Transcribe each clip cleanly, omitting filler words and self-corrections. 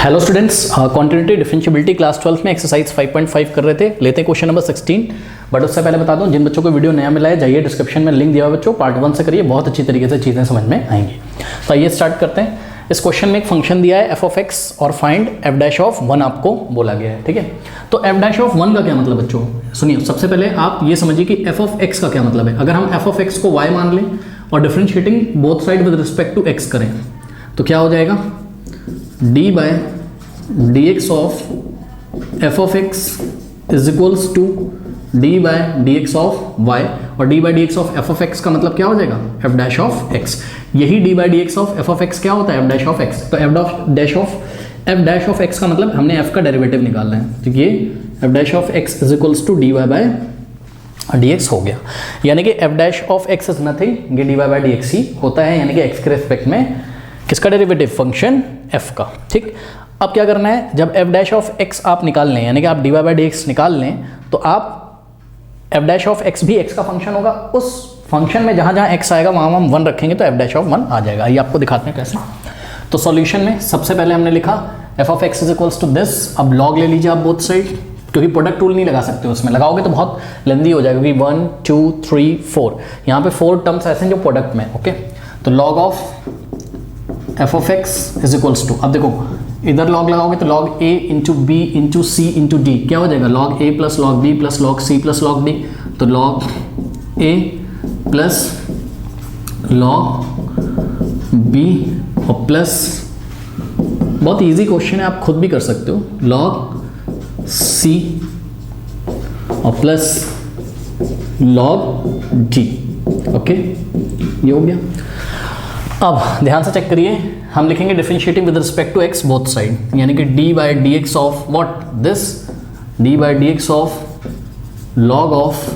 Hello students, continuity differentiability class 12 में exercise 5.5 कर रहे थे। लेते हैं क्वेश्चन नंबर 16। बट उससे पहले बता दूं, जिन बच्चों को वीडियो नया मिला है जाइए डिस्क्रिप्शन में लिंक दिया हुआ बच्चों, पार्ट 1 से करिए, बहुत अच्छी तरीके से चीज़ें समझ में आएंगी। तो आइए स्टार्ट करते हैं। इस क्वेश्चन में एक फंक्शन दिया है f(x) और फाइंड f'(1) आपको बोला गया है, ठीक है। तो f'(1) का क्या मतलब बच्चों, सुनिए। सबसे पहले आप ये समझिए कि f(x) का क्या मतलब है। अगर हम f(x) को y मान लें और differentiating both side with respect to x करें तो क्या हो जाएगा, d/dx of f(x) is equals to d/dx of y, और d/dx ऑफ f(x) का मतलब क्या हो जाएगा, f'(x). यही d/dx ऑफ f(x) क्या होता है, f'(x). तो f'(x) का मतलब हमने f का डेरिवेटिव निकालना है, तो ये f'(x) is equals to dy/dx हो गया। यानी कि f'(x) इज नथिंग, ये dy/dx ही होता है, यानी कि x के रिस्पेक्ट में किसका डेरिवेटिव, फंक्शन f का, ठीक। अब क्या करना है, जब f'(x) आप निकाल लें, यानी कि आप dy/dx निकाल लें, तो आप f'(x) भी x का फंक्शन होगा। उस फंक्शन में जहाँ जहाँ x आएगा वहाँ हम 1 रखेंगे तो f'(1) आ जाएगा। ये आपको दिखाते हैं कैसे। तो सॉल्यूशन में सबसे पहले हमने लिखा f(x) is equals to this. अब log ले लीजिए आप बोथ साइड, क्योंकि प्रोडक्ट रूल नहीं लगा सकते, उसमें लगाओगे तो बहुत लेंदी हो जाएगा, क्योंकि 1 2 3 4 यहाँ पे 4 टर्म्स ऐसे हैं जो प्रोडक्ट में, ओके। तो log of f(x) is equals to, अब देखो इधर log लगाओगे तो log a into B into C into D क्या हो जाएगा, log a plus log b plus log c plus log d। तो log a plus log b और प्लस, बहुत इजी क्वेश्चन है, आप खुद भी कर सकते हो, log c और प्लस log d, ओके। ये हो गया। अब ध्यान से चेक करिए, हम लिखेंगे differentiating with respect to x both side, यानी कि d/dx of what, this d/dx of log of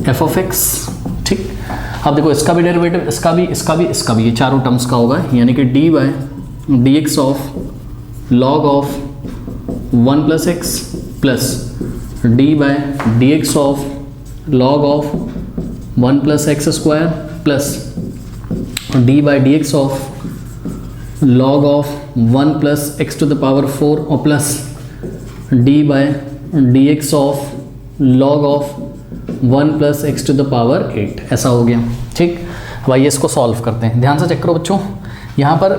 f(x), ठीक। अब देखो इसका भी डेरिवेटिव, इसका भी, इसका भी, इसका भी, ये चारों टर्म्स का होगा, यानी कि d/dx of log of 1 plus x plus d/dx of log of 1 plus x square plus d/dx of log of 1 plus x to the power 4 और plus d/dx of log of 1 plus x to the power 8, ऐसा हो गया, ठीक। अब आइए इसको solve करते हैं। ध्यान से चेक करो बच्चों, यहाँ पर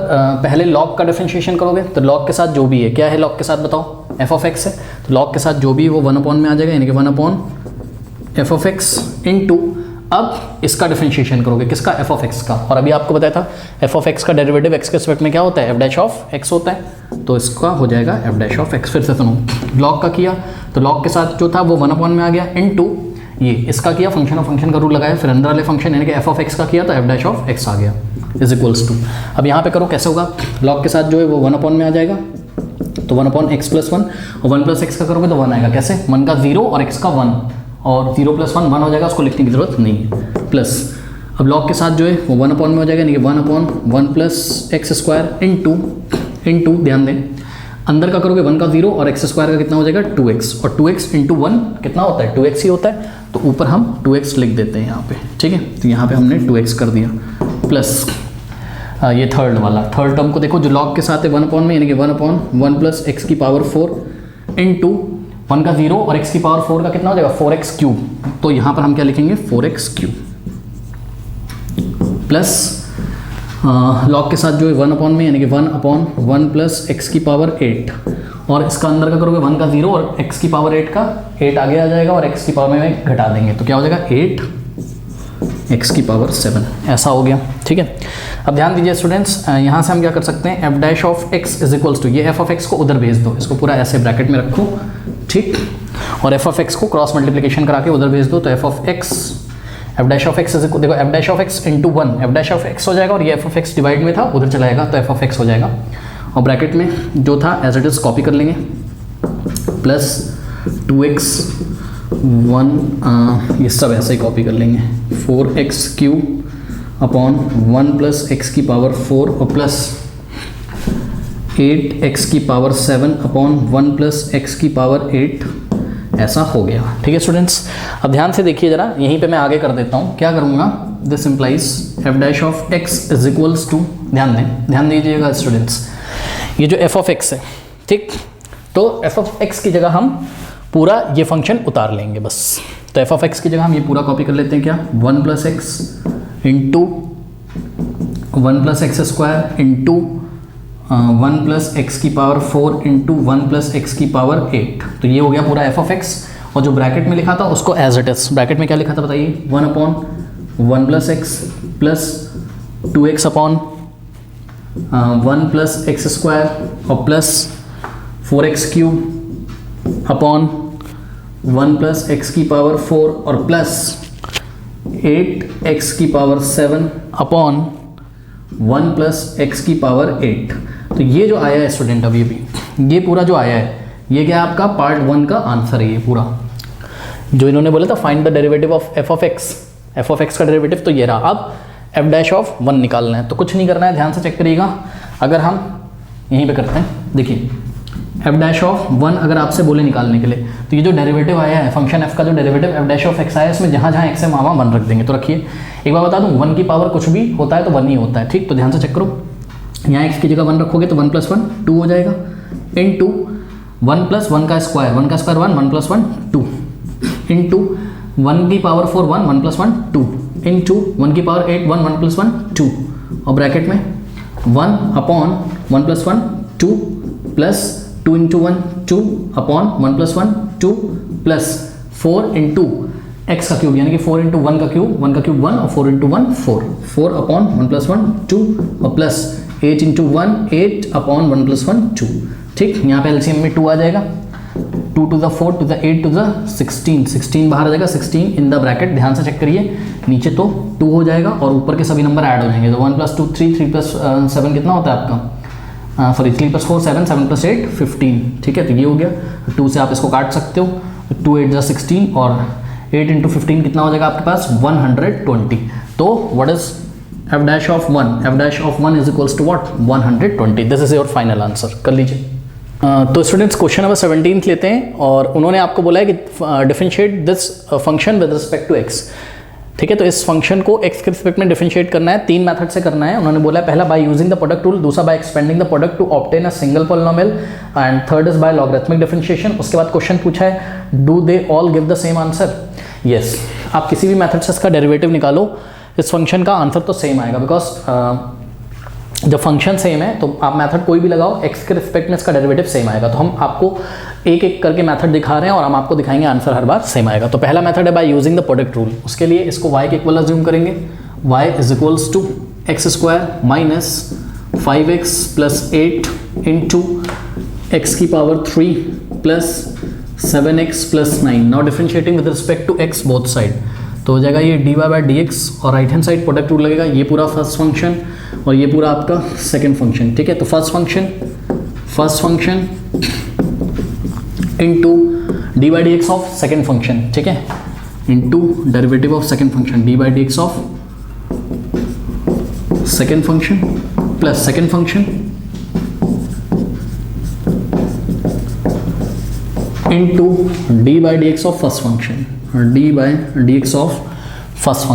पहले log का डिफरेंशिएशन करोगे तो log के साथ जो भी है, क्या है log के साथ बताओ, f(x) है, तो log के साथ जो भी है वो 1 में आ जाएगा, यानी कि 1 f(x) इनटू, अब इसका डिफरेंशिएशन करोगे, किसका, f(x) का। और अभी आपको बताया था f(x) का डेरिवेटिव x के रिस्पेक्ट में क्या होता है, f'(x) होता है, तो इसका हो जाएगा f'(x). फिर से सुनो, log का किया तो log के साथ जो था वो 1 में आ गया, इनटू ये इसका किया, फंक्शन ऑफ फंक्शन का रूल लगाया, फिर अंदर वाले फंक्शन यानी कि f(x) का किया तो f'(x) आ गया, इज इक्वल्स टू। अब यहाँ पे करो कैसे होगा, log के साथ जो है वो 1 में आ जाएगा, तो 1/x प्लस 1, और 1 प्लस x का करोगे तो 1 आएगा, कैसे, 1 का 0 और x का 1, और 0 प्लस 1 1 हो जाएगा, उसको लिखने की जरूरत नहीं है, प्लस। अब log के साथ जो है वो 1 में हो जाएगा, यानी कि 1/1 प्लस x स्क्वायर इंटू, ध्यान दें, अंदर का करोगे 1 का 0 और x स्क्वायर का कितना हो जाएगा 2x, और 2x इंटू 1 कितना होता है, 2x ही होता है, तो ऊपर हम 2x लिख देते हैं यहाँ पे, ठीक है। तो यहाँ पे हमने 2x कर दिया, प्लस ये थर्ड टर्म को देखो जो log के साथ है 1 में, यानी कि 1/1 प्लस x की पावर 4 इंटू 1 का 0 और x की पावर 4 का कितना हो जाएगा 4x³। तो यहाँ पर हम क्या लिखेंगे 4x³ प्लस log के साथ जो है 1 में, यानी कि 1/1 प्लस x की पावर 8, और इसका अंदर का करोगे 1 का 0 और x की पावर 8 का 8 आगे आ जाएगा, और x की पावर में घटा देंगे तो क्या हो जाएगा 8x की पावर 7, ऐसा हो गया, ठीक है। अब ध्यान दीजिए स्टूडेंट्स, यहाँ से हम क्या कर सकते हैं, f'(x) इज इक्वल्स टू, ये f(x) को उधर भेज दो, इसको पूरा ऐसे ब्रैकेट में रखो, ठीक, और f(x) को क्रॉस मल्टीप्लिकेशन करा के उधर भेज दो, तो f(x) इज इक्वल, देखो f'(x) इंटू 1 f'(x) हो जाएगा, और ये f(x) डिवाइड में था उधर चला जाएगा तो f(x) हो जाएगा, और ब्रैकेट में जो था एज इट इज कॉपी कर लेंगे, प्लस 2x1 ये सब ऐसे ही कॉपी कर लेंगे, 4x³ अपॉन 1 प्लस x की पावर 4 और प्लस 8x की पावर 7 अपॉन 1 प्लस x की पावर 8, ऐसा हो गया, ठीक है स्टूडेंट्स। अब ध्यान से देखिए जरा, यहीं पे मैं आगे कर देता हूँ, क्या करूँगा, this implies f' of x is equals to, ध्यान दीजिएगा स्टूडेंट्स, ये जो एफ ऑफ एक्स है, ठीक, तो एफ ऑफ एक्स की जगह हम पूरा ये फंक्शन उतार लेंगे बस। तो एफ ऑफ एक्स की जगह हम ये पूरा कॉपी कर लेते हैं, क्या 1 plus x into 1 plus x square into 1 plus x की पावर 4 इंटू 1 प्लस एक्स की पावर 8। तो ये हो गया पूरा एफ ऑफ एक्स, और जो ब्रैकेट में लिखा था उसको एज इट इज, ब्रैकेट में क्या लिखा था बताइए, 1 upon 1 plus x plus 2x upon 1 plus x square और plus 4x cube upon 1 plus x की पावर 4 और प्लस 8x की पावर 7 अपॉन 1 प्लस एक्स की पावर 8। तो ये जो आया है स्टूडेंट, अभी भी ये पूरा जो आया है, ये क्या आपका पार्ट 1 का आंसर है। ये पूरा जो इन्होंने बोला था find the derivative of F of x, F of x का डेरिवेटिव तो ये रहा। अब एफ डैश ऑफ 1 निकालना है, तो कुछ नहीं करना है, ध्यान से चेक करिएगा। अगर हम यहीं पे करते हैं, देखिए एफ डैश ऑफ 1 अगर आपसे बोले निकालने के लिए, तो ये जो डेरिवेटिव आया है फंक्शन एफ का, जो derivative F dash of x आया है, इसमें जहाँ जहाँ एक्स है वहाँ 1 रख देंगे। तो रखिए, एक बार बता दूँ, 1 की पावर कुछ भी होता है तो 1 ही होता है, ठीक। तो ध्यान से चेक करो, यहाँ एक्स की जगह 1 रखोगे तो 1 प्लस 1 2 हो जाएगा, इंटू 1 प्लस 1 का स्क्वायर 1 का स्क्वायर 1 1 प्लस 1 2 इंटू 1 की पावर 4 1 1 प्लस 1 2 इंटू 1 की पावर 8 1 1 प्लस 1 2 और ब्रैकेट में 1 upon 1 plus 1 2 plus 2 into 1 2 upon 1 plus 1 2 plus 4 into x का क्यूब, यानी कि 4 इंटू 1 का क्यूब 1 और 4 इंटू 1 4 4 अपॉन 1 प्लस 1 2 और प्लस 8 इंटू 1 8 अपॉन 1 प्लस 1 2, ठीक। यहाँ पे एलसीएम में 2 आ जाएगा, 2 to the 4 to the 8 to the 16, 16 बाहर आ जाएगा, 16 इन द ब्रैकेट। ध्यान से चेक करिए, नीचे तो 2 हो जाएगा और ऊपर के सभी नंबर ऐड हो जाएंगे। तो 1 प्लस 2 3 3 प्लस 7 कितना होता है आपका, सॉरी 3 प्लस 4 7 7 प्लस 8 15, ठीक है। तो ये हो गया, 2 से आप इसको काट सकते हो, 2 8 द 16 और 8 इंटू 15 कितना हो जाएगा आपके पास 120। तो what is f dash of 1, f dash of 1 is equals to what 120। This is your final answer, कर लीजिए। तो स्टूडेंट्स क्वेश्चन नंबर 17 लेते हैं, और उन्होंने आपको बोला है कि differentiate this function with respect to x, ठीक है। तो इस फंक्शन को एक्स के रिस्पेक्ट में डिफरेंशिएट करना है, 3 मेथड से करना है। उन्होंने बोला है पहला by using the product rule, दूसरा by expanding the product to obtain a single polynomial, and third is by logarithmic differentiation. उसके बाद क्वेश्चन पूछा है do they all give the same answer. Yes, आप किसी भी मेथड से इसका डेरिवेटिव निकालो, इस फंक्शन का आंसर तो सेम आएगा, बिकॉज जब फंक्शन सेम है तो आप मेथड कोई भी लगाओ, एक्स के रिस्पेक्ट में इसका डेरिवेटिव सेम आएगा। तो हम आपको एक एक करके मेथड दिखा रहे हैं और हम आपको दिखाएंगे आंसर हर बार सेम आएगा। तो पहला मेथड है by using the product rule. उसके लिए इसको y के इक्वल अज्यूम करेंगे, y is equals to x square minus 5x plus 8 into x की power 3 plus 7x plus 9। Now differentiating with respect to x both side, तो हो जाएगा ये dy बाई डी एक्स, और right hand side product rule लगेगा, ये पूरा first function और ये पूरा आपका सेकंड फंक्शन, ठीक है। तो first function into d by D x of second function, ठीक है, into derivative of second function d by D x of second function plus second function into d by D x of first function, d by D x of first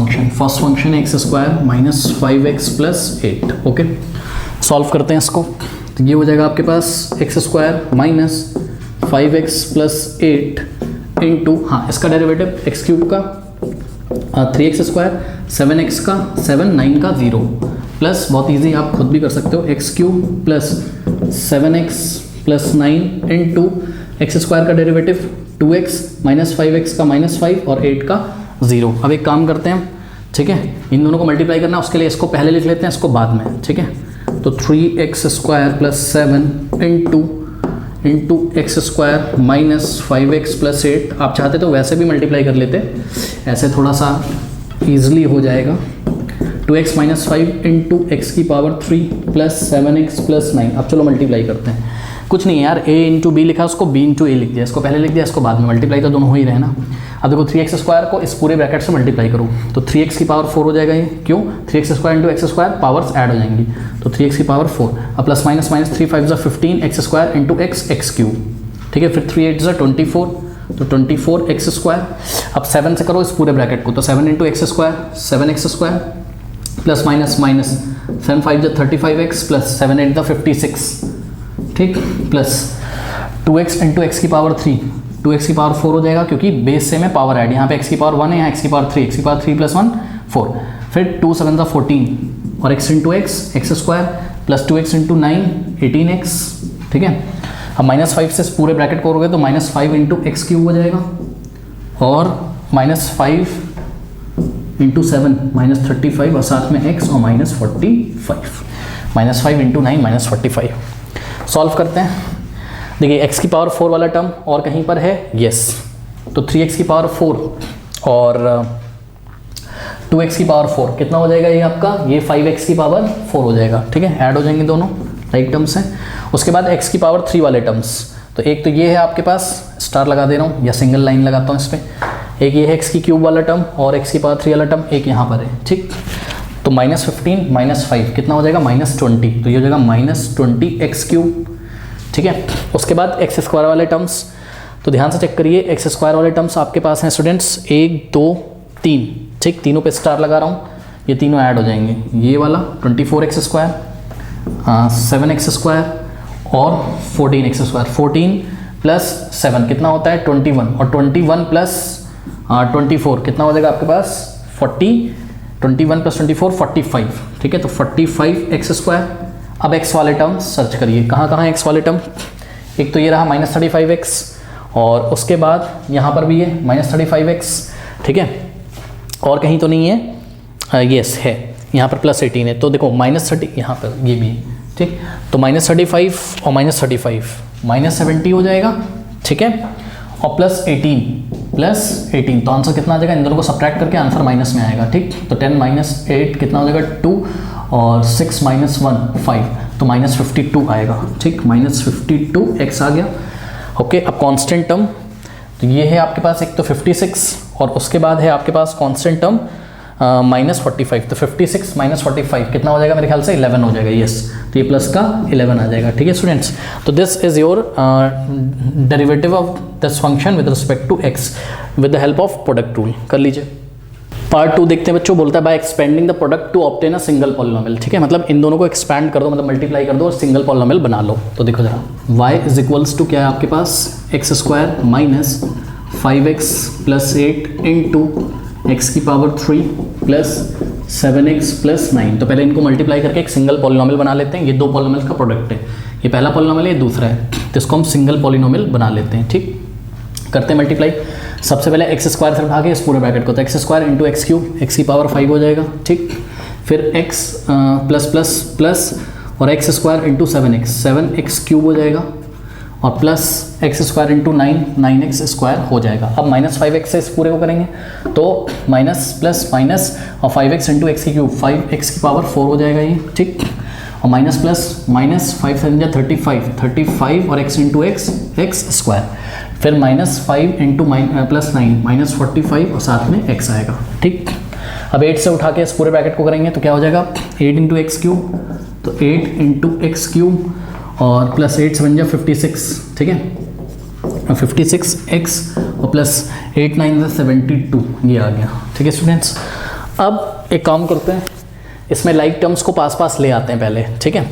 function x square minus 5x plus 8। Okay, solve करते हैं इसको। तो ये हो जाएगा आपके पास x square minus 5x plus 8 into, हाँ इसका डेरिवेटिव एक्स क्यूब का 3x स्क्वायर 7x का 7 9 का 0 प्लस, बहुत इजी आप खुद भी कर सकते हो, x cube plus 7x plus 9 into x square का डेरिवेटिव 2x माइनस 5x का माइनस 5 और 8 का 0। अब एक काम करते हैं, ठीक है, इन दोनों को मल्टीप्लाई करना है, उसके लिए इसको पहले लिख लेते हैं, इसको बाद में, ठीक है। तो 3x square plus 7 into x square minus 5x plus 8। आप चाहते तो वैसे भी मल्टीप्लाई कर लेते, ऐसे थोड़ा सा ईजिली हो जाएगा। 2x माइनस 5 इंटू एक्स की पावर 3 प्लस 7x प्लस 9। अब चलो मल्टीप्लाई करते हैं, कुछ नहीं है यार, a इंटू बी लिखा, उसको b इंटू ए लिख दिया, इसको पहले लिख दिया, इसको बाद में, मल्टीप्लाई तो दोनों हो ही रहे ना। अब देखो 3x स्क्वायर को इस पूरे ब्रैकेट से मल्टीप्लाई करो तो 3x की पावर 4 हो जाएगा, ये क्यों, 3x square into x square powers add हो जाएंगी, तो 3x की पावर 4, अब plus minus minus 3 5 15 x square into x cube, ठीक है। फिर 3 8 24, तो 24 एक्स स्क्वायर। अब 7 से करो इस पूरे ब्रैकेट को, तो 7 into x square 7x square plus minus minus 7 5 35x plus 7 8 56, ठीक, प्लस 2x इंटू एक्स की पावर 3, 2x की पावर 4 हो जाएगा क्योंकि बेस से में पावर ऐड, यहाँ पे x की पावर 1 है, यहाँ x की पावर 3, x की पावर 3 प्लस 1 4, फिर 2 7 14 और x into x square plus 2x into 9 18x, ठीक है। अब -5 से पूरे ब्रैकेट करोगे तो -5 इंटू एक्स क्यूब हो जाएगा और -5 इंटू 7 -35 और साथ में x और -45, -5 इंटू 9 -45। सॉल्व करते हैं। देखिए x की पावर 4 वाला टर्म और कहीं पर है, यस, तो 3x की पावर 4 और 2x की पावर 4 कितना हो जाएगा ये आपका, ये 5x की पावर 4 हो जाएगा, ठीक है, ऐड हो जाएंगे दोनों राइट टर्म्स हैं। उसके बाद x की पावर 3 वाले टर्म्स, तो एक तो ये है आपके पास, स्टार लगा दे रहा हूँ या सिंगल लाइन लगाता हूँ इस पर, एक ये है x की क्यूब वाला टर्म और x की पावर 3 वाला टर्म एक यहाँ पर है, ठीक। तो -15 -5 कितना हो जाएगा, -20, तो ये हो जाएगा -20x क्यूब, ठीक है। उसके बाद एक्स स्क्वायर वाले टर्म्स, तो ध्यान से चेक करिए, एक्स स्क्वायर वाले टर्म्स आपके पास हैं स्टूडेंट्स 1 2 3, ठीक, तीनों पे स्टार लगा रहा हूँ, ये तीनों ऐड हो जाएंगे, ये वाला 24x स्क्वायर, 7x स्क्वायर और 14x स्क्वायर, 14 प्लस 7 कितना होता है 21 और 21 प्लस 24 कितना हो जाएगा आपके पास 40, 21 प्लस 24 45, ठीक है, तो 45x स्क्वायर। अब x वाले टर्म सर्च करिए, कहाँ कहाँ है x वाले टर्म, एक तो ये रहा -35x और उसके बाद यहाँ पर भी है -35x, ठीक है, और कहीं तो नहीं है, यस है, यहाँ पर +18 है, तो देखो -30 यहाँ पर ये भी है, ठीक, तो -35 और -35 -70 हो जाएगा, ठीक है, और +18 तो आंसर कितना आ जाएगा, इन दोनों को सब्ट्रैक्ट करके आंसर माइनस में आएगा, ठीक, तो 10 - 8 कितना हो जाएगा 2 और 6 - 1 5, तो -52 आएगा, ठीक, -52x आ गया, ओके। अब कांस्टेंट टर्म, तो ये है आपके पास एक तो 56 और उसके बाद है आपके पास कांस्टेंट टर्म -45, तो 56 - 45 कितना हो जाएगा, मेरे ख्याल से 11 हो जाएगा, यस, तो ये प्लस का 11 आ जाएगा, ठीक है स्टूडेंट्स। तो this is your derivative of this function with respect to x with the help of product rule. कर लीजिए। पार्ट 2 देखते हैं बच्चों, बोलता है by expanding the product to obtain a single polynomial, ठीक है, मतलब इन दोनों को एक्सपैंड कर दो, मतलब मल्टीप्लाई कर दो और सिंगल पॉलिनोमियल बना लो। तो देखो जरा, y इज इक्वल्स टू क्या है आपके पास, x square minus 5x plus 8 into x की पावर 3 प्लस 7x प्लस 9। तो पहले इनको मल्टीप्लाई करके एक सिंगल पॉलिनोमियल बना लेते हैं, ये दो पॉलिनोमियल का प्रोडक्ट है, ये पहला पॉलिनोमियल है, ये दूसरा है, तो इसको हम सिंगल पॉलिनोमियल बना लेते हैं, ठीक। करते हैं मल्टीप्लाई, सबसे पहले एक्स स्क्वायर से भागे इस पूरे ब्रैकेट को, तो x square into x cube, x की पावर 5 हो जाएगा, ठीक, फिर एक्स प्लस प्लस प्लस और x square into 7x cube हो जाएगा और plus x square into 9x square हो जाएगा। अब -5x से इस पूरे को करेंगे तो माइनस प्लस माइनस और 5x इंटू एक्स की क्यूब, 5x की पावर 4 हो जाएगा ये, ठीक, और माइनस प्लस माइनस 5 7 35 और x इंटू एक्स स्क्वायर, फिर -5 इंटू प्लस 9 -45 और साथ में x आएगा, ठीक। अब 8 से उठा के इस पूरे ब्रैकेट को करेंगे तो क्या हो जाएगा 8 इंटू एक्स क्यूब, तो 8 इंटू एक्स क्यूब और प्लस 8 से बन जाए 56, ठीक है, 56x और प्लस 8 9 से 72, ये आ गया, ठीक है स्टूडेंट्स। अब एक काम करते हैं, इसमें लाइक टर्म्स को पास पास ले आते हैं पहले, ठीक है,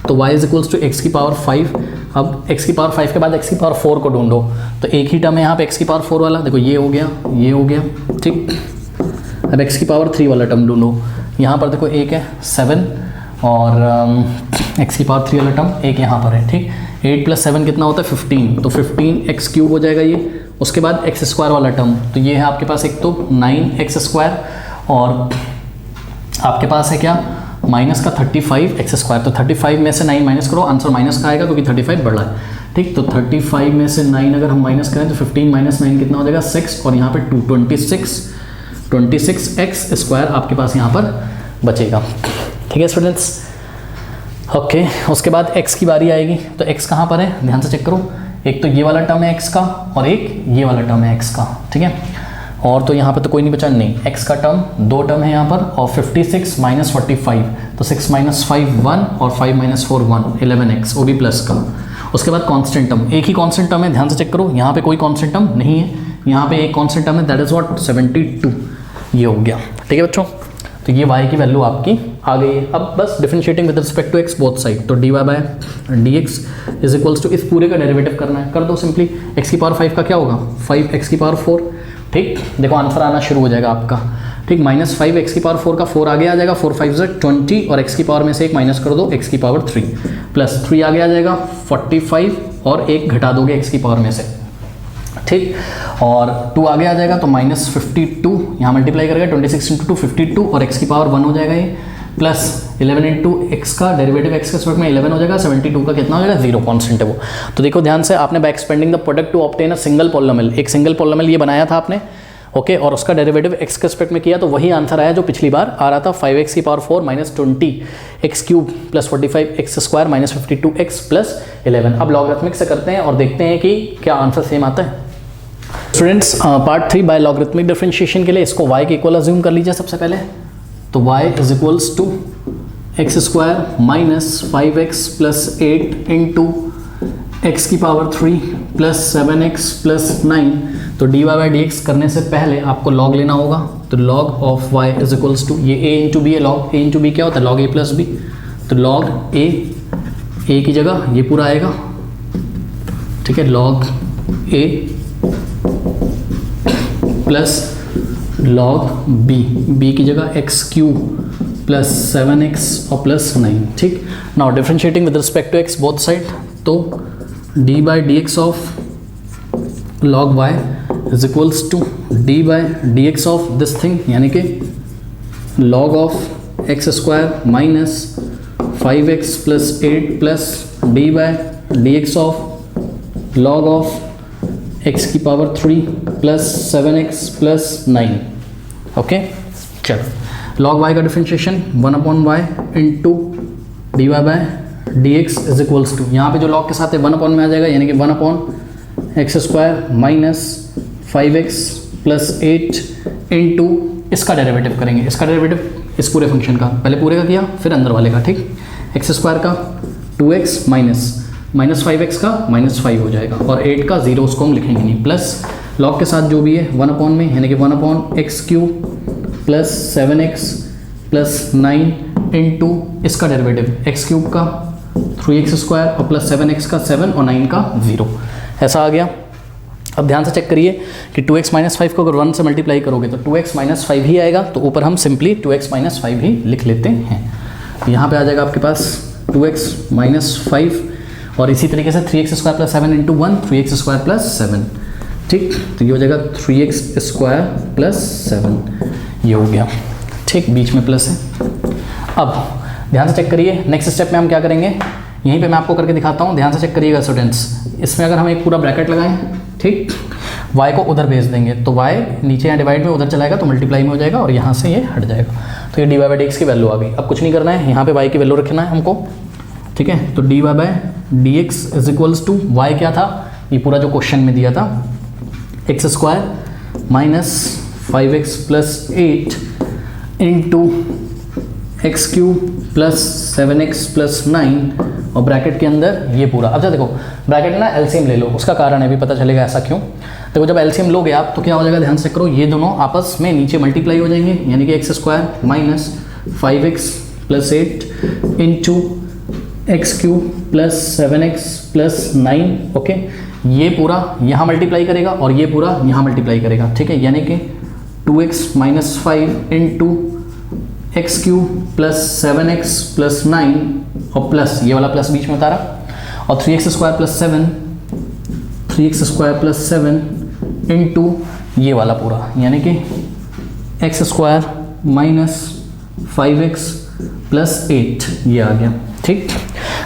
तो y is equals to x की पावर 5, अब x की पावर 5 के बाद x की पावर 4 को ढूंढो, तो एक ही टर्म है यहाँ पे x की पावर 4 वाला, देखो ये हो गया, ठीक। अब x की पावर 3 वाला टर्म ढूंढो, यहाँ पर देखो एक है 7 और x की पावर 3 वाला टर्म एक यहाँ पर है, ठीक। 8 प्लस 7 कितना होता है 15, तो 15x क्यूब हो जाएगा ये। उसके बाद एक्स स्क्वायर वाला टर्म, तो ये है आपके पास एक तो 9x स्क्वायर और आपके पास है क्या माइनस का 35x स्क्वायर, तो 35 में से 9 माइनस करो, आंसर माइनस का आएगा क्योंकि 35 बड़ा है, ठीक। तो 35 में से 9 अगर हम माइनस करें तो 15 माइनस 9 कितना हो जाएगा 6 और यहाँ पे 26x स्क्वायर आपके पास यहाँ पर बचेगा, ठीक है स्टूडेंट्स, ओके। उसके बाद x की बारी आएगी, तो x कहाँ पर है ध्यान से चेक करो, एक तो ये वाला टर्म है x का और एक ये वाला टर्म है x का, ठीक है, और तो यहाँ पे तो कोई नहीं बचा, नहीं, x का टर्म 2 टर्म है यहाँ पर और 56 माइनस 45, तो 6 माइनस 5 1 और 5 माइनस 4 1 11x, वो भी प्लस का। उसके बाद कांस्टेंट टर्म, एक ही कांस्टेंट टर्म है, ध्यान से चेक करो, यहाँ पे कोई कांस्टेंट टर्म नहीं है, यहाँ पे एक कांस्टेंट टर्म है, दैट इज व्हाट 72, ये हो गया, ठीक है बच्चों। तो ये y की वैल्यू आपकी आ गई है। अब बस differentiating with respect to x both side, तो d y by D x is equals to इस पूरे का डेरिवेटिव करना है, कर दो सिंपली। एक्स की पावर 5 का क्या होगा, 5 की पावर 4, ठीक, देखो आंसर आना शुरू हो जाएगा आपका, ठीक, -5 एक्स की पावर 4 का 4 आगे आ जाएगा, 4 5 20 और एक्स की पावर में से एक माइनस कर दो, एक्स की पावर 3 प्लस 3 आगे आ जाएगा 45 और एक घटा दोगे एक्स की पावर में से, ठीक, और 2 आगे आ जाएगा तो -52 यहाँ मल्टीप्लाई करेगा 26 × 2 52 और एक्स की पावर 1 हो जाएगा ये, प्लस 11 × एक्स का डेरिवेटिव एक्स के रिस्पेक्ट में 11 हो जाएगा, 72 का कितना हो जाएगा 0, कांस्टेंट है वो। तो देखो ध्यान से, आपने by expanding the product to obtain a single polynomial, एक सिंगल पॉलिनोमियल ये बनाया था आपने, ओके, और उसका डेरिवेटिव एक्स के रिस्पेक्ट में किया तो वही आंसर आया जो पिछली बार आ रहा था, 5x की power 4 -20 x cube plus 45 x square -52 x plus 11। अब लॉगरिथमिक से करते हैं और देखते हैं कि क्या आंसर सेम आता है। Students part 3 by logarithmic differentiation के लिए इसको y के इक्वल अज्यूम कर लीजिए सबसे पहले, तो y is equals to x square -5x plus 8 into x की पावर 3 प्लस 7x प्लस 9। तो dy बाई डी एक्स करने से पहले आपको log लेना होगा, तो log of y is equals to ये a इंटू बी है, log a इंटू बी क्या होता है, log a प्लस बी, तो log a की जगह ये पूरा आएगा, ठीक है, log a plus log b की जगह एक्स क्यूब प्लस 7x और प्लस 9, ठीक। Now differentiating with respect to x both side, तो d by D x of log y is equals to d by D x of this thing, यानी कि log of x square minus 5x plus 8 plus d by D x of log of x की power 3 plus 7x plus 9, okay. चलो log y का differentiation 1/y into d Y by D x is equals to, यहाँ पे जो log के साथ है 1 में आ जाएगा, यानी कि 1/x square minus 5x plus 8 into इसका डेरिवेटिव करेंगे, इसका डेरिवेटिव इस पूरे फंक्शन का, पहले पूरे का किया फिर अंदर वाले का, ठीक, एक्स स्क्वायर का 2x माइनस 5x का -5 हो जाएगा और 8 का 0 उसको हम लिखेंगे नहीं, प्लस log के साथ जो भी है 1 में, यानी कि 1/x cube plus 7x plus 9 into इसका डेरिवेटिव एक्स क्यूब का 3x स्क्वायर और प्लस 7x का 7 और 9 का 0, ऐसा आ गया। अब ध्यान से चेक करिए कि 2x - 5 को अगर 1 से मल्टीप्लाई करोगे तो 2x - 5 ही आएगा, तो ऊपर हम सिंपली 2x - 5 ही लिख लेते हैं। यहाँ पे आ जाएगा आपके पास 2x - 5 और इसी तरीके से 3x square plus 7 into 1 3x square plus 7, ठीक, तो ये हो जाएगा 3x स्क्वायर प्लस 7, ये हो गया, ठीक, बीच में प्लस है। अब ध्यान से चेक करिए, नेक्स्ट स्टेप में हम क्या करेंगे, यहीं पे मैं आपको करके दिखाता हूँ, ध्यान से चेक करिएगा स्टूडेंट्स। इसमें अगर हम एक पूरा ब्रैकेट लगाएं, ठीक, y को उधर भेज देंगे तो y नीचे यहाँ डिवाइड में उधर चलाएगा तो मल्टीप्लाई में हो जाएगा और यहाँ से ये हट जाएगा, तो ये d Y by D x की वैल्यू आ गई। अब कुछ नहीं करना है, यहाँ पे y की वैल्यू रखना है हमको, ठीक है, तो d Y by D x is equals to y क्या था, ये पूरा जो क्वेश्चन में दिया था, x square minus 5x plus 8 into x cube plus 7x plus 9 और ब्रैकेट के अंदर ये पूरा। अब देखो ब्रैकेट में ना एलसीएम ले लो, उसका कारण है, भी पता चलेगा ऐसा क्यों। देखो जब एलसीएम लोगे आप तो क्या हो जाएगा, ध्यान से करो, ये दोनों आपस में नीचे मल्टीप्लाई हो जाएंगे, यानी कि x square minus 5x plus 8 into x cube plus 7x plus 9, okay, ये पूरा यहाँ मल्टीप्लाई करेगा और ये पूरा यहाँ मल्टीप्लाई करेगा, ठीक है, यानी कि 2x - 5 into x cube plus 7x plus 9 और प्लस ये वाला प्लस बीच में उतारा और 3x स्क्वायर प्लस 7 इंटू ये वाला पूरा, यानी कि x square minus 5x plus 8, ये आ गया, ठीक।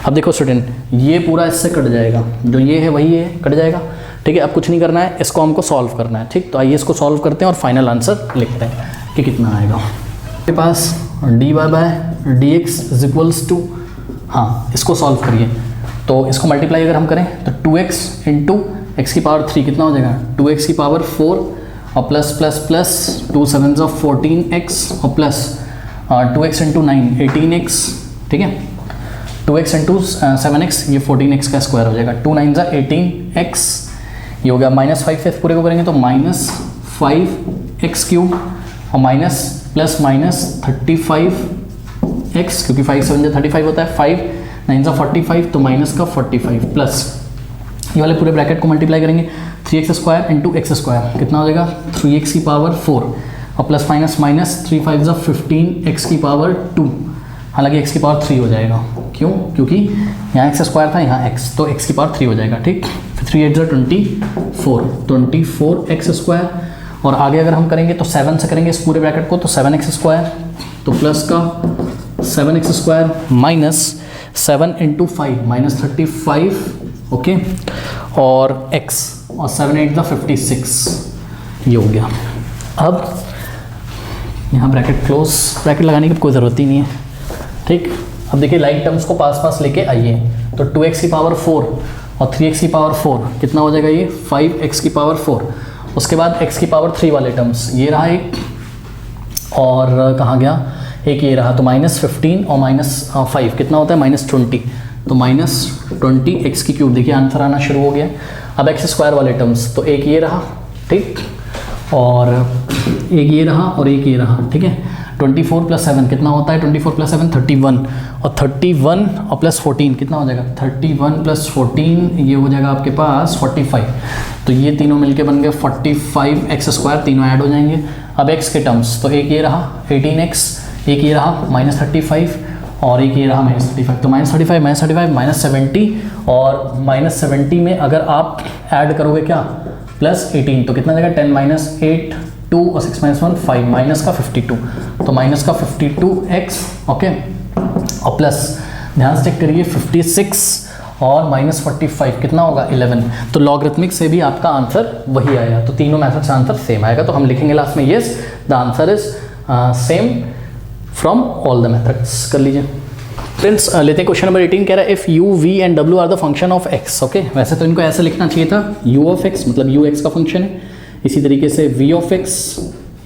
अब देखो स्टूडेंट, ये पूरा इससे कट जाएगा, जो ये है वही है, कट जाएगा, ठीक है। अब कुछ नहीं करना है, इसको हमको सॉल्व करना है, ठीक। तो आइए इसको सॉल्व करते हैं और फाइनल आंसर लिखते हैं कि कितना आएगा। आपके पास D y by D x is equals to, हाँ इसको सॉल्व करिए, तो इसको मल्टीप्लाई अगर हम करें तो 2x इंटू एक्स की पावर 3 कितना हो जाएगा, 2x की पावर 4 और प्लस प्लस प्लस 2 7 14x और प्लस 2x इंटू 9 18x, ठीक है, 2x इंटू 7x ये 14x का स्क्वायर हो जाएगा, 2 9 18x, ये हो गया, -5 से पूरे को करेंगे तो -5x क्यूब और माइनस प्लस माइनस 35 एक्स, क्योंकि 5 7 जा 35 होता है, 5 9 जा 45, तो माइनस का 45 प्लस ये वाले पूरे ब्रैकेट को मल्टीप्लाई करेंगे 3x² इंटू x², कितना हो जाएगा 3x की पावर 4 और प्लस माइनस माइनस 3 5 जा 15 x की पावर 2, हालांकि x की पावर 3 हो जाएगा, क्यों, क्योंकि यहाँ x² था, यहाँ x, तो x की पावर 3 हो जाएगा, ठीक। फिर 3 8 जा 24x², और आगे अगर हम करेंगे तो 7 से करेंगे इस पूरे ब्रैकेट को, तो 7x², तो प्लस का 7x² minus 7 into 5 minus 35, okay, और x, और 7 8 जा 56, ये हो गया। अब यहाँ ब्रैकेट क्लोज, ब्रैकेट लगाने की कोई ज़रूरत ही नहीं है, ठीक। अब देखिए लाइक टर्म्स को पास पास लेके आइए, तो 2x की पावर 4 और 3x की पावर 4 कितना हो जाएगा, ये 5x की पावर 4, उसके बाद x की पावर 3 वाले टर्म्स, ये रहा एक, और कहाँ गया एक, ये रहा, तो -15 और -5 कितना होता है -20, तो -20 x की क्यूब, देखिए आंसर आना शुरू हो गया। अब x² वाले टर्म्स, तो एक ये रहा, ठीक, और एक ये रहा और एक ये रहा, ठीक है। 24 + 7 कितना होता है, 24 + 7 31, और 31 और +14 कितना हो जाएगा, 31 + 14 ये हो जाएगा आपके पास 45, तो ये तीनों मिलके बन गए 45x², तीनों ऐड हो जाएंगे। अब x के टर्म्स, तो एक ये रहा 18x, एक ये रहा -35, और एक ये रहा -35, तो -35 -70, और -70 में अगर आप ऐड करोगे क्या +18, तो कितना जाएगा 10 - 8 2 और 6 - 1 5, माइनस का 52, तो माइनस का 52x, ओके, और प्लस ध्यान से चेक करिए 56 और -45 कितना होगा 11, तो लॉगरिथमिक से भी आपका आंसर वही आया, तो तीनों मेथड से आंसर सेम आएगा, तो हम लिखेंगे लास्ट में yes the answer is same from all the methods. कर लीजिए फ्रेंड्स, लेते हैं क्वेश्चन नंबर 18, कह रहा है if u, v and w are the function of x, okay. वैसे तो इनको ऐसे लिखना चाहिए था, u ऑफ x मतलब u x का फंक्शन है, इसी तरीके से v ऑफ x,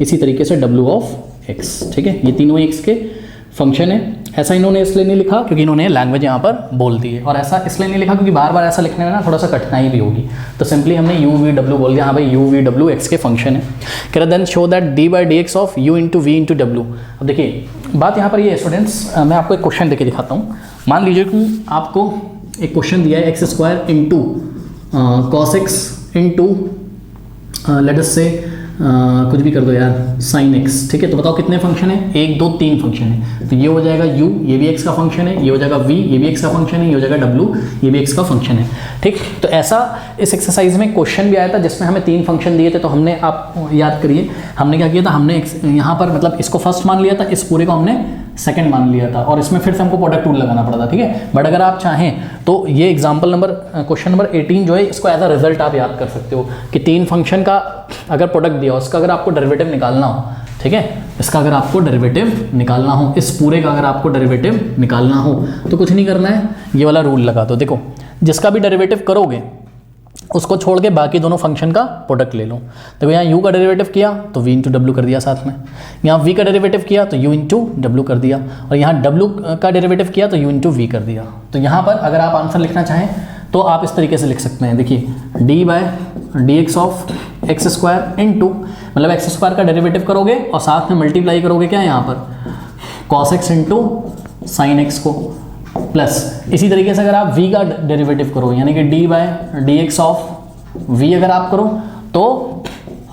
इसी तरीके से w ऑफ x, ठीक है, ये तीनों x के फंक्शन है। ऐसा इन्होंने इसलिए नहीं लिखा क्योंकि इन्होंने लैंग्वेज यहाँ पर बोल दी है, और ऐसा इसलिए नहीं लिखा क्योंकि बार बार ऐसा लिखने में ना थोड़ा सा कठिनाई भी होगी, तो सिंपली हमने u v w बोल दिया, हाँ भाई u v w x के फंक्शन है। कह रहा then show that d/dx of u into v into w। अब देखिए बात यहाँ पर ये है स्टूडेंट्स, मैं आपको एक क्वेश्चन देके दिखाता हूँ। मान लीजिए कि आपको एक क्वेश्चन दिया है x² into cos x into let us से कुछ भी कर दो यार sin x, ठीक है, तो बताओ कितने फंक्शन है, 1 2 3 फंक्शन है, तो ये हो जाएगा u, ये भी x का फंक्शन है, ये हो जाएगा v, ये भी x का फंक्शन है, ये हो जाएगा w, ये भी x का फंक्शन है, ठीक। तो ऐसा इस एक्सरसाइज में क्वेश्चन भी आया था जिसमें हमें 3 फंक्शन दिए थे, तो हमने, आप याद करिए हमने क्या किया था, हमने यहाँ पर मतलब इसको फर्स्ट मान लिया था, इस पूरे को हमने सेकंड मान लिया था, और इसमें फिर से हमको प्रोडक्ट रूल लगाना पड़ा था, ठीक है। बट अगर आप चाहें तो ये एग्जांपल नंबर क्वेश्चन नंबर 18 जो है, इसको एज अ रिजल्ट आप याद कर सकते हो कि 3 फंक्शन का अगर प्रोडक्ट दिया हो, उसका अगर आपको डेरिवेटिव निकालना हो, ठीक है, इसका अगर आपको डेरिवेटिव निकालना हो, इस पूरे का अगर आपको डेरिवेटिव निकालना हो, तो कुछ नहीं करना है, ये वाला रूल लगा दो। देखो जिसका भी डेरिवेटिव करोगे उसको छोड़ के बाकी दोनों फंक्शन का प्रोडक्ट ले लो। देखो यहाँ u का डेरिवेटिव किया तो v इंटू डब्ल्यू कर दिया साथ में, यहाँ v का डेरिवेटिव किया तो u इंटू डब्ल्यू कर दिया, और यहाँ w का डेरिवेटिव किया तो u इंटू v कर दिया। तो यहाँ पर अगर आप आंसर लिखना चाहें तो आप इस तरीके से लिख सकते हैं, देखिए d/dx ऑफ x² इंटू, मतलब x² का डेरिवेटिव करोगे और साथ में मल्टीप्लाई करोगे क्या यहाँ पर cos x into sin x को, प्लस इसी तरीके से अगर आप v का डेरिवेटिव करो यानी कि d/dx ऑफ v अगर आप करो तो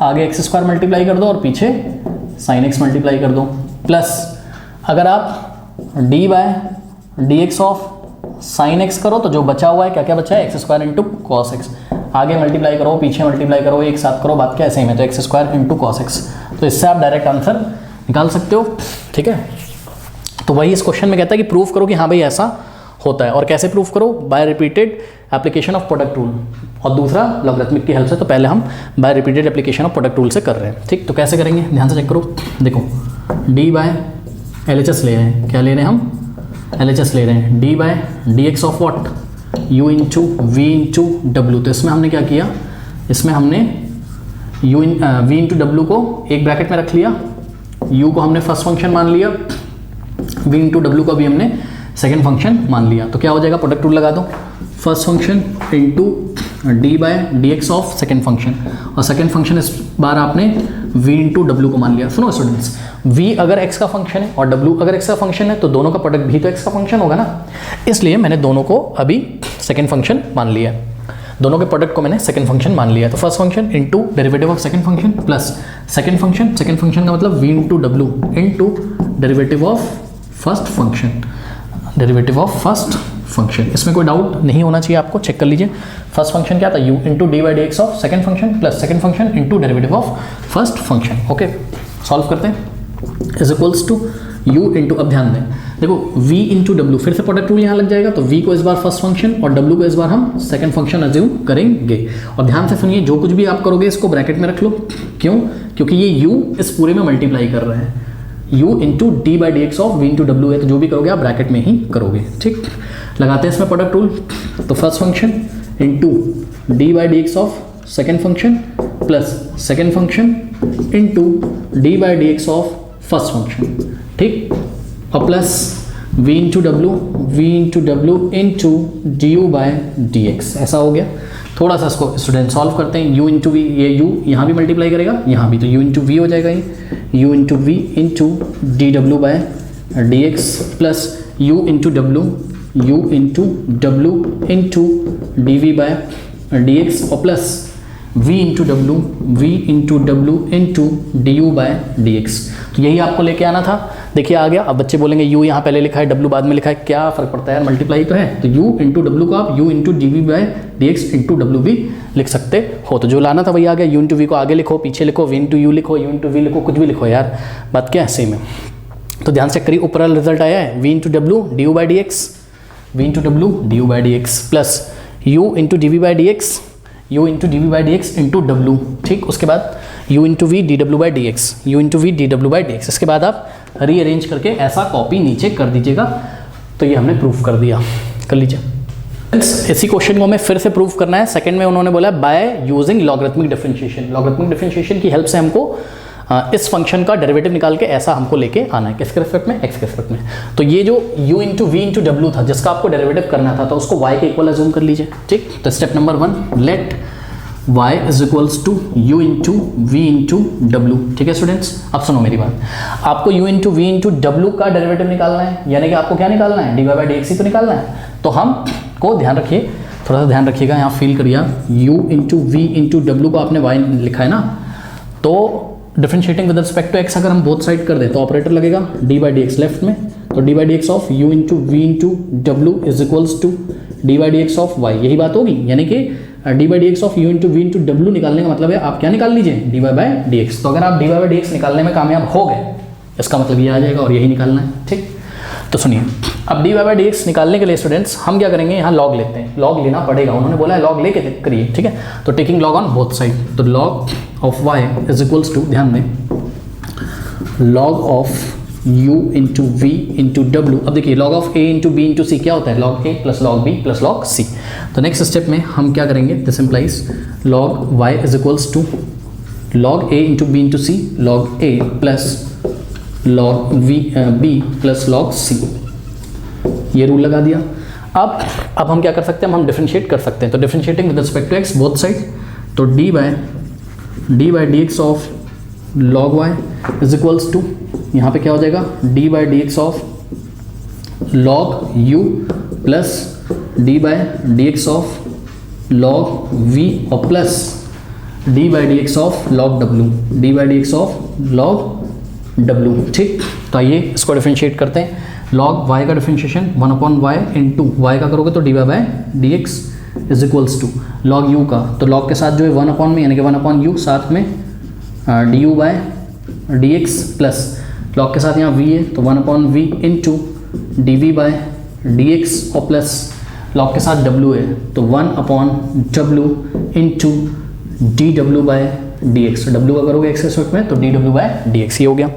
आगे x² मल्टीप्लाई कर दो और पीछे sin x मल्टीप्लाई कर दो, प्लस अगर आप d/dx ऑफ sin x करो तो जो बचा हुआ है क्या क्या बचा है, x² इंटू cos x, आगे मल्टीप्लाई करो पीछे मल्टीप्लाई करो एक साथ करो, बात क्या है सेम है, तो x² इंटू cos x, तो इससे आप डायरेक्ट आंसर निकाल सकते हो, ठीक है। तो वही इस क्वेश्चन में कहता है कि प्रूफ करो कि हाँ भाई ऐसा होता है, और कैसे प्रूफ करो, by repeated application of product rule, और दूसरा लॉगरिथमिक की हेल्प से। तो पहले हम by repeated application of product rule से कर रहे हैं, ठीक। तो कैसे करेंगे ध्यान से चेक करो, देखो d/LHS ले रहे हैं, क्या ले रहे हैं हम, LHS ले रहे हैं, d/dx of what, u into v into W. तो इसमें हमने क्या किया, इसमें हमने v इंटू डब्ल्यू को एक ब्रैकेट में रख लिया, u को हमने फर्स्ट फंक्शन मान लिया, v इंटू डब्ल्यू को भी हमने सेकेंड फंक्शन मान लिया। तो क्या हो जाएगा, प्रोडक्ट रूल लगा दो, first function into d/dx of second function, और सेकेंड फंक्शन इस बार आपने v इंटू डब्ल्यू को मान लिया। सुनो स्टूडेंट्स, v अगर x का फंक्शन है और w अगर x का फंक्शन है तो दोनों का प्रोडक्ट भी तो x का फंक्शन होगा ना, इसलिए मैंने दोनों को अभी सेकेंड फंक्शन मान लिया। दोनों के प्रोडक्ट को मैंने सेकंड फंक्शन मान लिया। तो first function into derivative of second function plus second function का मतलब v इंटू डब्ल्यू into derivative of first function. इसमें कोई डाउट नहीं होना चाहिए आपको, चेक कर लीजिए। फर्स्ट फंक्शन क्या था, u into d by D x of second function plus second function into derivative of first function. Okay, solve करते हैं। Is equals to u into, अब ध्यान दें, देखो v इंटू डब्ल्यू, फिर से प्रोडक्ट रूल यहाँ लग जाएगा, तो v को इस बार फर्स्ट फंक्शन और w को इस बार हम सेकंड फंक्शन अज्यूम करेंगे। और ध्यान से सुनिए, जो कुछ भी आप करोगे इसको ब्रैकेट में रख लो। क्यों? क्योंकि ये u इस पूरे में मल्टीप्लाई कर रहे हैं। u into d by D x of v into W है, तो जो भी करोगे आप ब्रैकेट में ही करोगे। ठीक, लगाते हैं इसमें प्रोडक्ट रूल। तो first function into d by D x of second function plus second function into d by D x of first function. ठीक, और प्लस v इंटू डब्ल्यू into D you by D x, ऐसा हो गया। थोड़ा सा इसको स्टूडेंट सॉल्व करते हैं। u इंटू वी, ये u यहाँ भी मल्टीप्लाई करेगा, यहाँ भी, तो u इंटू वी हो जाएगा ये u into we into D डब्ल्यू by D x plus u into डब्ल्यू into D we by D x और प्लस v इंटू डब्ल्यू into D you by D x. तो यही आपको लेके आना था। देखिए आ गया। अब बच्चे बोलेंगे u यहाँ पहले लिखा है, w बाद में लिखा है, क्या फ़र्क पड़ता है यार, मल्टीप्लाई तो है। तो u इंटू डब्ल्यू को आप u into D we by D x into डब्ल्यू भी लिख सकते हो। तो जो लाना था वही आ गया। u इंटू वी को आगे लिखो, पीछे लिखो, v इंटू यू लिखो, u इंटू वी लिखो, कुछ भी लिखो यार, बात क्या है सेम है। तो ध्यान से करिए, ऊपर वाला रिजल्ट आया है v इंटू डब्ल्यू d you by D x, v into डब्ल्यू d you by D x plus u into D we by D x, u into D we by D x into W. ठीक, उसके बाद u into we d W by D x, u into we d W by D x. इसके बाद आप rearrange करके ऐसा copy नीचे कर दीजिएगा। तो ये हमने प्रूफ कर दिया, कर लीजिए। इसी क्वेश्चन को हमें फिर से प्रूफ करना है। सेकंड में उन्होंने बोला by using logarithmic differentiation. Logarithmic differentiation की हेल्प से हमको इस फंक्शन का डेरिवेटिव निकाल के ऐसा हमको लेके आना है, किसके रिस्पेक्ट में, x के रिस्पेक्ट में। तो ये जो u इंटू वी इंटू डब्ल्यू था, जिसका आपको डेरिवेटिव करना था, तो उसको y के इक्वल अज्यूम कर लीजिए। ठीक, तो step number 1, let y is equals to u into we into W. ठीक है स्टूडेंट्स, अब सुनो मेरी बात, आपको u into we into W का डेरिवेटिव निकालना है, यानी कि आपको क्या निकालना है, D Y by D X ही तो निकालना है। तो हम को ध्यान रखिए, थोड़ा सा ध्यान रखिएगा, यहाँ फील करिए, u इंटू वी इंटू डब्ल्यू को आपने y लिखा है ना, तो differentiating with respect to x अगर हम बोथ साइड कर दें तो ऑपरेटर लगेगा d by D x left में, तो D by D x of u into we into डब्ल्यू is equals to d by D x of y, यही बात होगी। यानी कि d by D x of u into we into डब्ल्यू निकालने का मतलब है आप क्या निकाल लीजिए, d Y by D x. तो अगर आप d Y by D x निकालने में कामयाब हो गए, इसका मतलब ये आ जाएगा और यही निकालना है। ठीक, तो सुनिए, अब d Y by D x निकालने के लिए स्टूडेंट्स हम क्या करेंगे, यहाँ लॉग लेते हैं, लॉग लेना पड़ेगा, उन्होंने बोला है लॉग लेके करिए। ठीक है, तो taking log on both side, तो log of y is equals to, ध्यान दें, log of u into we into W. अब देखिए log of a into B into C क्या होता है, log a plus log b plus log c। तो next step में हम क्या करेंगे, this implies log y is equals to log a into B into C, log a plus log b plus log c। ये rule लगा दिया। अब हम क्या कर सकते हैं, हम डिफरेंशिएट कर सकते हैं। तो differentiating with respect to x both side, तो D by D x of log y is equals to, यहाँ पे क्या हो जाएगा, D by D x of log u plus D by D x of log v और plus D by D x of log w, D by D x of log w। ठीक, तो आइए इसको डिफरेंशिएट करते हैं। Log y का differentiation 1/y into y का करोगे तो d Y by D x is equals to log u का, तो लॉग के साथ जो है 1/, यानी कि 1/u, साथ में D you by D x plus log के साथ यहाँ v है तो 1/v into D we by D x और प्लस लॉग के साथ w है तो 1/w into D W by D X. W का करोगे एक्स के रिस्पेक्ट में तो D W by D X ही हो गया।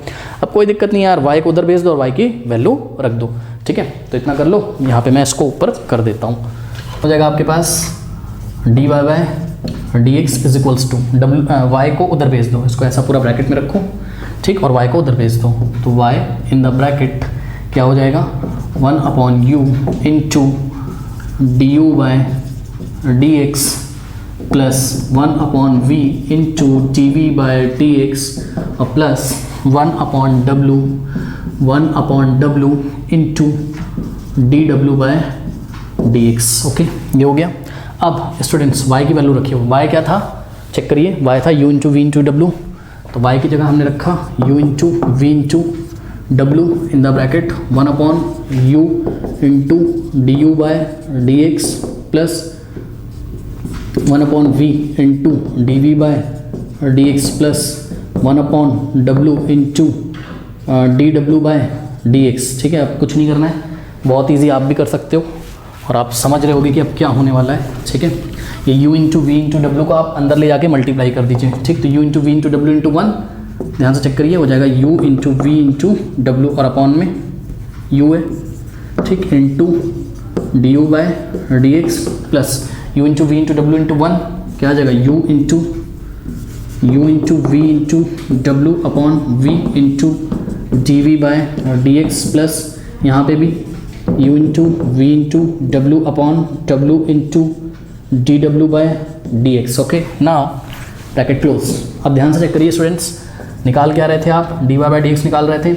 अब कोई दिक्कत नहीं यार, y को उधर भेज दो और y की वैल्यू रख दो। ठीक है, तो इतना कर लो, यहाँ पे मैं इसको ऊपर कर देता हूँ। हो जाएगा आपके पास D Y by D x is equals to y को उधर भेज दो, इसको ऐसा पूरा ब्रैकेट में रखो। ठीक, और y को उधर भेज दो तो y इन द ब्रैकेट क्या हो जाएगा, 1/u into D you by D x plus 1 upon V into D we by D x और plus 1 upon W into D W by D X. Okay, ये हो गया। अब स्टूडेंट्स y की value रखिए। y क्या था चेक करिए, y था u into we into W, तो y की जगह हमने रखा u into we into W in the bracket 1 upon u into D you by D x plus 1 upon v into D we by D x plus 1 upon W into D W by D x. ठीक है, अब कुछ नहीं करना है, बहुत easy, आप भी कर सकते हो और आप समझ रहे होगे कि अब क्या होने वाला है। ठीक है, ये u इंटू वी इंटू डब्लू को आप अंदर ले जाके मल्टीप्लाई कर दीजिए। ठीक, तो u into we into W into 1, ध्यान से चेक करिए, हो जाएगा u into we into W और अपॉन में u है। ठीक, into D you by D x plus u into we into W into 1 क्या आ जाएगा u into we into W upon v into D we by D x plus यहाँ पे भी u into we into W upon W into D W by D X. Okay, now bracket close. अब ध्यान से check करिए students, निकाल क्या रहे थे आप, d Y by D x निकाल रहे थे।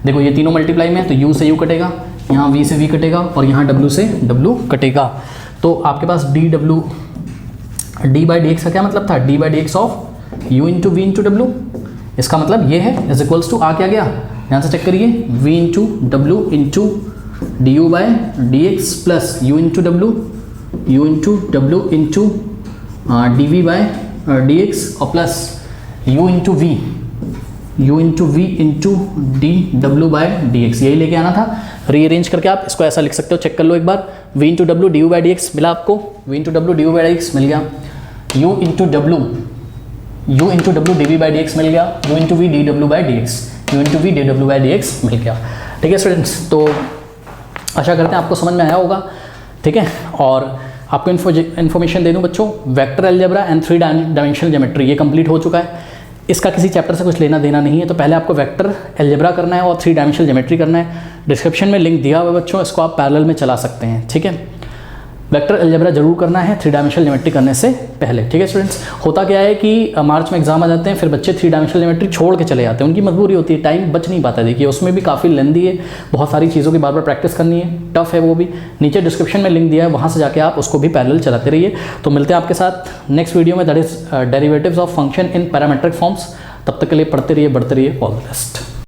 देखो ये तीनों मल्टीप्लाई में, तो u से u कटेगा, यहाँ v से v कटेगा और यहाँ w से w कटेगा। तो आपके पास डी बाई डी एक्स का क्या मतलब था, d by D x of u into we into डब्लू, इसका मतलब ये है इज इक्वल्स टू आ क्या गया, ध्यान से चेक करिए, v into W into D you by D x plus u into W into D we by D x और plus u into we into D W by D X, यही लेके आना था। रीअरेंज करके आप इसको ऐसा लिख सकते हो, चेक कर लो एक बार, v into W D you by D X मिला आपको, v into W D you by D X मिल गया, u into W D we by D X मिल गया, u into we D W by D x, u into we D W by D X मिल गया। ठीक है students, तो आशा करते हैं आपको समझ में आया होगा। ठीक है, और आपको इन्फॉर्मेशन दे दूं बच्चों, vector algebra and 3 dimensional geometry ये कंप्लीट हो चुका है। इसका किसी चैप्टर से कुछ लेना देना नहीं है, तो पहले आपको वेक्टर अलजेब्रा करना है और 3 डायमेंशनल ज्योमेट्री करना है। डिस्क्रिप्शन में लिंक दिया हुआ है बच्चों, इसको आप पैरेलल में चला सकते हैं। ठीक है, वेक्टर अलजेब्रा जरूर करना है 3 डायमेंशनल ज्योमेट्री करने से पहले। ठीक है स्टूडेंट्स, होता क्या है कि मार्च में एग्जाम आ जाते हैं, फिर बच्चे 3 डायमेंशनल ज्योमेट्री छोड़ के चले जाते हैं, उनकी मजबूरी होती है, टाइम बच नहीं पाता। देखिए उसमें भी काफ़ी लेंदी है, बहुत सारी चीज़ों की बार बार प्रैक्टिस करनी है, टफ है वो भी। नीचे डिस्क्रिप्शन में लिंक दिया है, वहाँ से जाके आप उसको भी पैरेलल चलाते रहिए। तो मिलते हैं आपके साथ नेक्स्ट वीडियो में, that is derivatives of function in parametric forms. तब तक के लिए पढ़ते रहिए, बढ़ते रहिए, ऑल द बेस्ट।